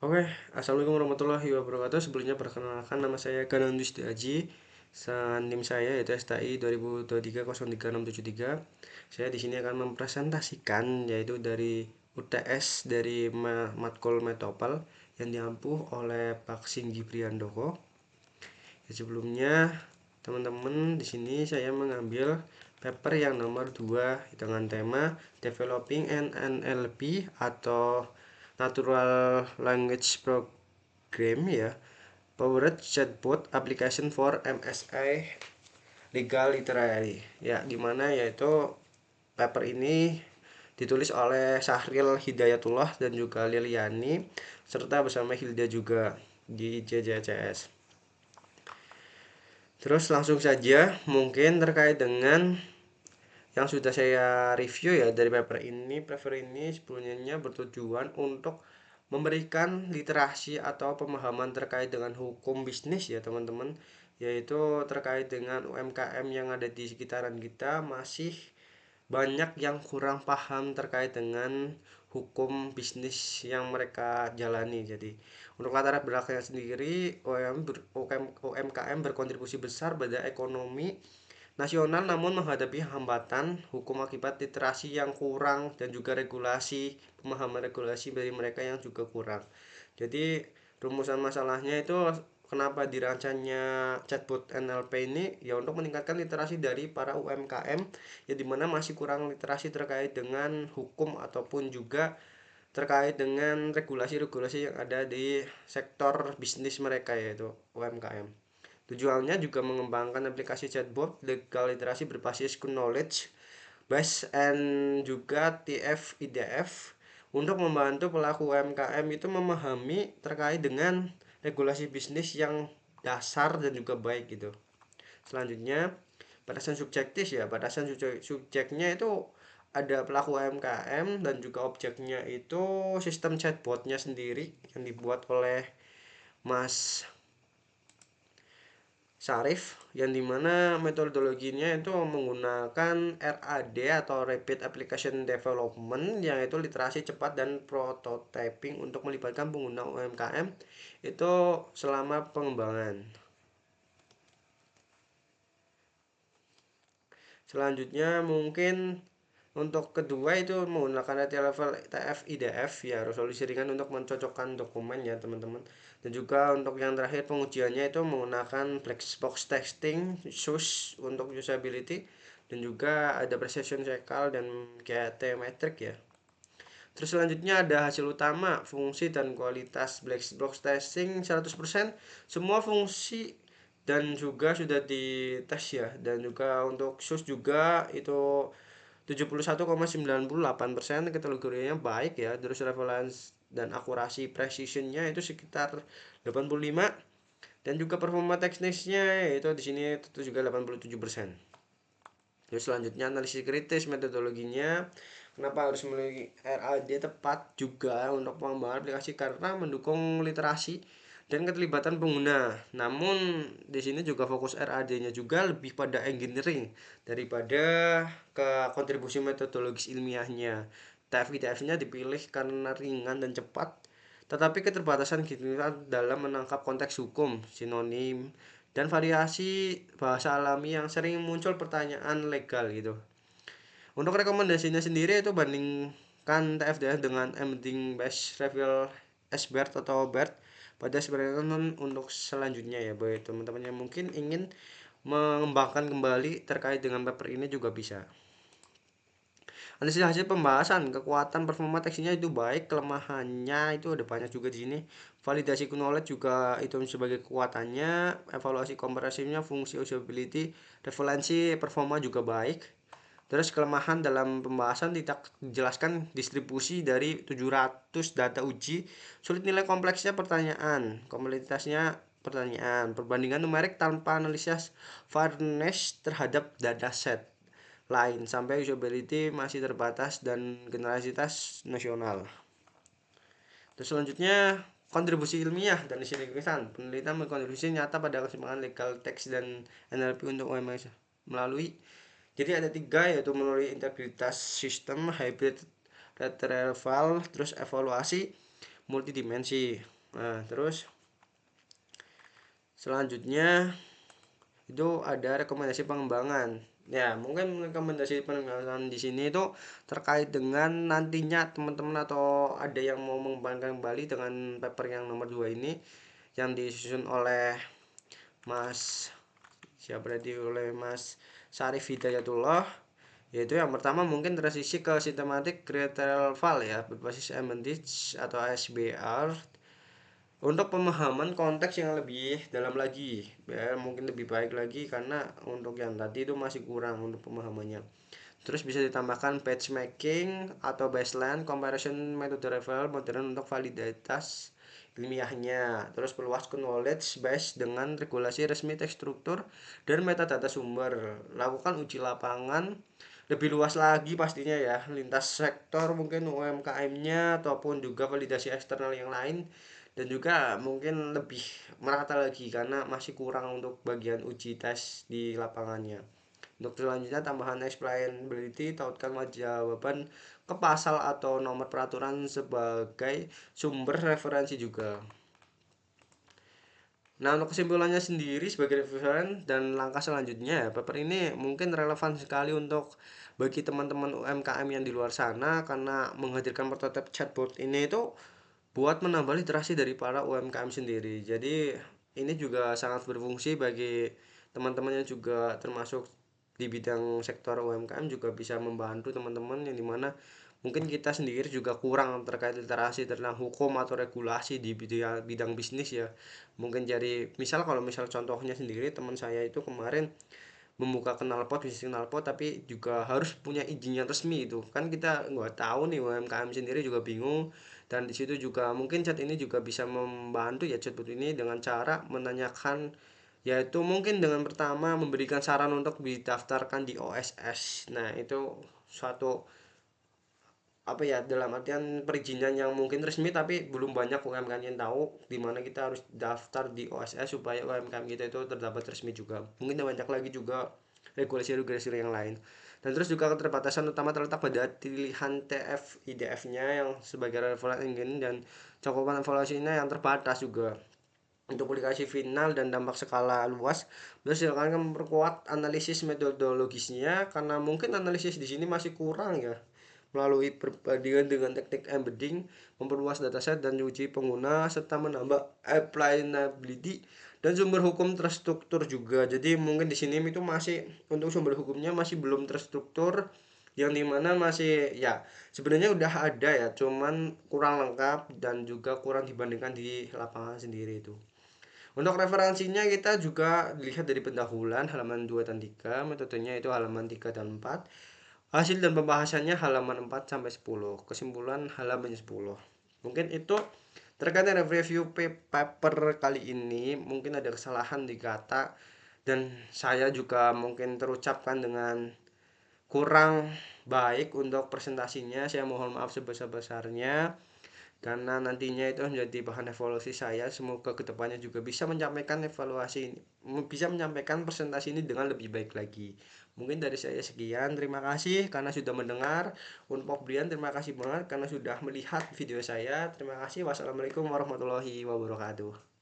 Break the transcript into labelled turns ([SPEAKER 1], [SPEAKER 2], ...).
[SPEAKER 1] Oke, Assalamualaikum warahmatullahi wabarakatuh. Sebelumnya perkenalkan nama saya Ganandus Aji. NIM saya yaitu STI 2023 Saya di sini akan mempresentasikan yaitu dari UTS dari Matkul Metopel yang diampuh oleh Pak Singgi Priandoko. Sebelumnya teman-teman di sini saya mengambil paper yang nomor 2 dengan tema Developing an NLP atau Natural Language Program ya, Powered Chatbot Application for MSI Legal Literary ya, dimana yaitu paper ini ditulis oleh Sahril Hidayatullah dan juga Liliani serta bersama Hilda juga di JJCS. Terus langsung saja mungkin terkait dengan yang sudah saya review ya dari paper ini. Paper ini sebenarnya bertujuan untuk memberikan literasi atau pemahaman terkait dengan hukum bisnis ya teman-teman, yaitu terkait dengan UMKM yang ada di sekitaran kita masih banyak yang kurang paham terkait dengan hukum bisnis yang mereka jalani. Jadi untuk latar belakangnya sendiri, UMKM berkontribusi besar pada ekonomi nasional namun menghadapi hambatan hukum akibat literasi yang kurang dan juga regulasi, pemahaman regulasi dari mereka yang juga kurang. Jadi rumusan masalahnya itu kenapa dirancangnya chatbot NLP ini ya untuk meningkatkan literasi dari para UMKM ya, dimana masih kurang literasi terkait dengan hukum ataupun juga terkait dengan regulasi-regulasi yang ada di sektor bisnis mereka yaitu UMKM. Tujuannya juga mengembangkan aplikasi chatbot legal literasi berbasis knowledge base and juga TF-IDF untuk membantu pelaku UMKM itu memahami terkait dengan regulasi bisnis yang dasar dan juga baik gitu. Selanjutnya, batasan subjektif ya. Batasan subjeknya itu ada pelaku UMKM dan juga objeknya itu sistem chatbotnya sendiri yang dibuat oleh Mas Sarif, yang dimana metodologinya itu menggunakan RAD atau Rapid Application Development, yang itu literasi cepat dan prototyping untuk melibatkan pengguna UMKM itu selama pengembangan. Selanjutnya mungkin untuk kedua itu menggunakan data level TF-IDF ya, resolusi ringan untuk mencocokkan dokumen ya teman-teman. Dan juga untuk yang terakhir pengujiannya itu menggunakan black box testing SUS untuk usability, dan juga ada precision cycle dan KT metric ya. Terus selanjutnya ada hasil utama, fungsi dan kualitas black box testing 100%, semua fungsi dan juga sudah dites ya, dan juga untuk SUS juga itu 71,98%, kategorinya baik ya. Terus reference dan akurasi precisionnya itu sekitar 85, dan juga performa teknisnya itu di sini itu juga 87%. Terus selanjutnya analisis kritis metodologinya, kenapa harus memiliki RAD tepat juga untuk pengembangan aplikasi, karena mendukung literasi dan keterlibatan pengguna. Namun di sini juga fokus RAD-nya juga lebih pada engineering daripada ke kontribusi metodologis ilmiahnya. TF-ITF-nya dipilih karena ringan dan cepat, tetapi keterbatasan kita dalam menangkap konteks hukum, sinonim, dan variasi bahasa alami yang sering muncul pertanyaan legal gitu. Untuk rekomendasinya sendiri itu bandingkan TFDF dengan Embedding Based Reveal SBERT atau BERT pada eksperimen untuk selanjutnya ya. Buat teman-teman yang mungkin ingin mengembangkan kembali terkait dengan paper ini juga bisa. Analisis hasil pembahasan, kekuatan performa teksnya itu baik, kelemahannya itu ada banyak juga di sini. Validasi knowledge juga itu sebagai kekuatannya, evaluasi komprehensifnya, fungsi usability, referensi performa juga baik. Terus kelemahan dalam pembahasan tidak dijelaskan distribusi dari 700 data uji, sulit nilai kompleksnya pertanyaan, kompleksitasnya pertanyaan, perbandingan numerik tanpa analisis fairness terhadap dataset lain, sampai usability masih terbatas dan generalitas nasional. Terus selanjutnya kontribusi ilmiah dan signifikan, penelitian berkontribusi nyata pada keseimbangan legal text dan NLP untuk UMS melalui, jadi ada 3 yaitu melalui integritas sistem, hybrid retrieval, terus evaluasi multidimensi. Nah, terus selanjutnya itu ada rekomendasi pengembangan. Ya, mungkin rekomendasi pengembangan di sini itu terkait dengan nantinya teman-teman atau ada yang mau mengembangkan kembali dengan paper yang nomor 2 ini yang disusun oleh Mas siapa tadi, oleh Mas Syarif Hidayatullah, yaitu yang pertama mungkin transisi ke sistematik retrieval ya berbasis semantic atau SBR untuk pemahaman konteks yang lebih dalam lagi ya, mungkin lebih baik lagi karena untuk yang tadi itu masih kurang untuk pemahamannya. Terus bisa ditambahkan patchmaking atau baseline comparison metode referral modern untuk validitas ilmiahnya. Terus perluas knowledge base dengan regulasi resmi teks struktur dan metadata sumber. Lakukan uji lapangan lebih luas lagi pastinya ya, lintas sektor mungkin UMKM-nya ataupun juga validasi eksternal yang lain, dan juga mungkin lebih merata lagi karena masih kurang untuk bagian uji tes di lapangannya. Untuk selanjutnya tambahan explainability, tautkan jawaban ke pasal atau nomor peraturan sebagai sumber referensi juga. Nah, untuk kesimpulannya sendiri sebagai referen dan langkah selanjutnya, paper ini mungkin relevan sekali untuk bagi teman-teman UMKM yang di luar sana karena menghadirkan prototipe chatbot ini itu buat menambah literasi dari para UMKM sendiri. Jadi ini juga sangat berfungsi bagi teman-teman yang juga termasuk di bidang sektor UMKM, juga bisa membantu teman-teman yang dimana mungkin kita sendiri juga kurang terkait literasi tentang hukum atau regulasi di bidang bisnis ya. Mungkin jadi misal kalau misal contohnya sendiri, teman saya itu kemarin membuka knalpot, bisnis knalpot, tapi juga harus punya izin yang resmi. Itu kan kita nggak tahu nih, UMKM sendiri juga bingung. Dan di situ juga mungkin chat ini juga bisa membantu ya, chatbot ini dengan cara menanyakan, yaitu mungkin dengan pertama memberikan saran untuk didaftarkan di OSS. Nah, itu suatu apa ya, dalam artian perizinan yang mungkin resmi tapi belum banyak UMKM yang tahu di mana kita harus daftar di OSS supaya UMKM kita itu terdapat resmi juga. Mungkin banyak lagi juga regulasi-regulasi yang lain. Dan terus juga keterbatasan utama terletak pada pilihan TF IDF-nya yang sebagai reference engine, dan cakupan evaluasinya yang terbatas juga. Untuk aplikasi final dan dampak skala luas, terus silakan memperkuat analisis metodologisnya karena mungkin analisis di sini masih kurang ya, melalui perbandingan dengan teknik embedding, memperluas dataset dan uji pengguna, serta menambah applicability dan sumber hukum terstruktur juga. Jadi mungkin di sini itu masih untuk sumber hukumnya masih belum terstruktur, yang dimana masih ya sebenarnya udah ada ya, cuman kurang lengkap dan juga kurang dibandingkan di lapangan sendiri itu. Untuk referensinya kita juga dilihat dari pendahuluan halaman 2 dan 3, metodenya itu halaman 3 dan 4. Hasil dan pembahasannya halaman 4 sampai 10, kesimpulan halaman 10. Mungkin itu terkait dengan review paper kali ini, mungkin ada kesalahan di kata dan saya juga mungkin terucapkan dengan kurang baik untuk presentasinya. Saya mohon maaf sebesar-besarnya karena nantinya itu menjadi bahan evaluasi saya. Semoga kedepannya juga bisa menyampaikan evaluasi ini, bisa menyampaikan presentasi ini dengan lebih baik lagi. Mungkin dari saya sekian, terima kasih karena sudah mendengar. Untuk Brian, terima kasih banget karena sudah melihat video saya. Terima kasih. Wassalamualaikum warahmatullahi wabarakatuh.